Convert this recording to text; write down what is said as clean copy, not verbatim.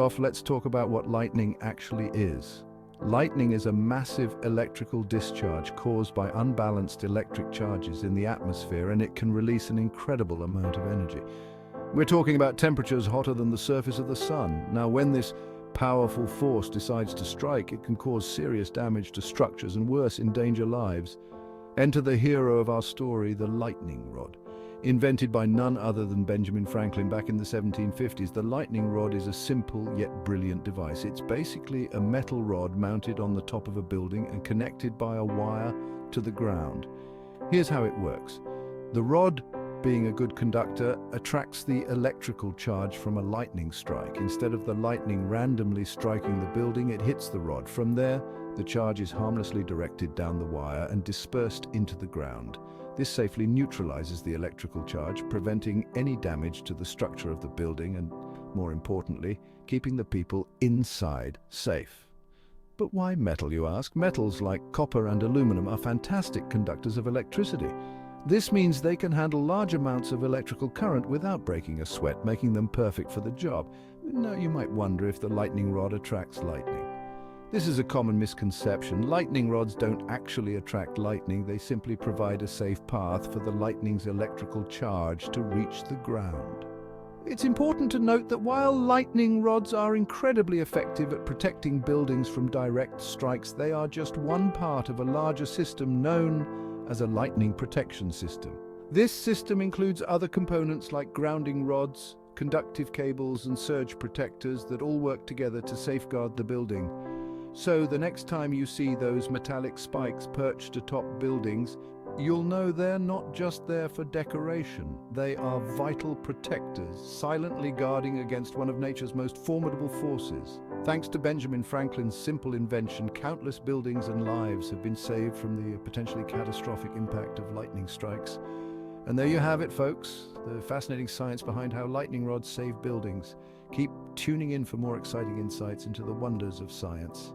Let's talk about what lightning actually is. Lightning is a massive electrical discharge caused by unbalanced electric charges in the atmosphere, and it can release an incredible amount of energy. We're talking about temperatures hotter than the surface of the sun. Now, when this powerful force decides to strike, it can cause serious damage to structures and, worse, endanger lives. Enter the hero of our story, the lightning rod. Invented by none other than Benjamin Franklin back in the 1750s, the lightning rod is a simple yet brilliant device. It's basically a metal rod mounted on the top of a building and connected by a wire to the ground. Here's how it works. The rod, being a good conductor, attracts the electrical charge from a lightning strike. Instead of the lightning randomly striking the building, it hits the rod. From there, the charge is harmlessly directed down the wire and dispersed into the ground. This safely neutralizes the electrical charge, preventing any damage to the structure of the building and, more importantly, keeping the people inside safe. But why metal, you ask? Metals like copper and aluminum are fantastic conductors of electricity. This means they can handle large amounts of electrical current without breaking a sweat, making them perfect for the job. Now, you might wonder if the lightning rod attracts lightning. This is a common misconception. Lightning rods don't actually attract lightning, they simply provide a safe path for the lightning's electrical charge to reach the ground. It's important to note that while lightning rods are incredibly effective at protecting buildings from direct strikes, they are just one part of a larger system known as a lightning protection system. This system includes other components like grounding rods, conductive cables, and surge protectors that all work together to safeguard the building. So the next time you see those metallic spikes perched atop buildings, you'll know they're not just there for decoration. They are vital protectors, silently guarding against one of nature's most formidable forces. Thanks to Benjamin Franklin's simple invention, countless buildings and lives have been saved from the potentially catastrophic impact of lightning strikes. And there you have it, folks, the fascinating science behind how lightning rods save buildings. Keep tuning in for more exciting insights into the wonders of science.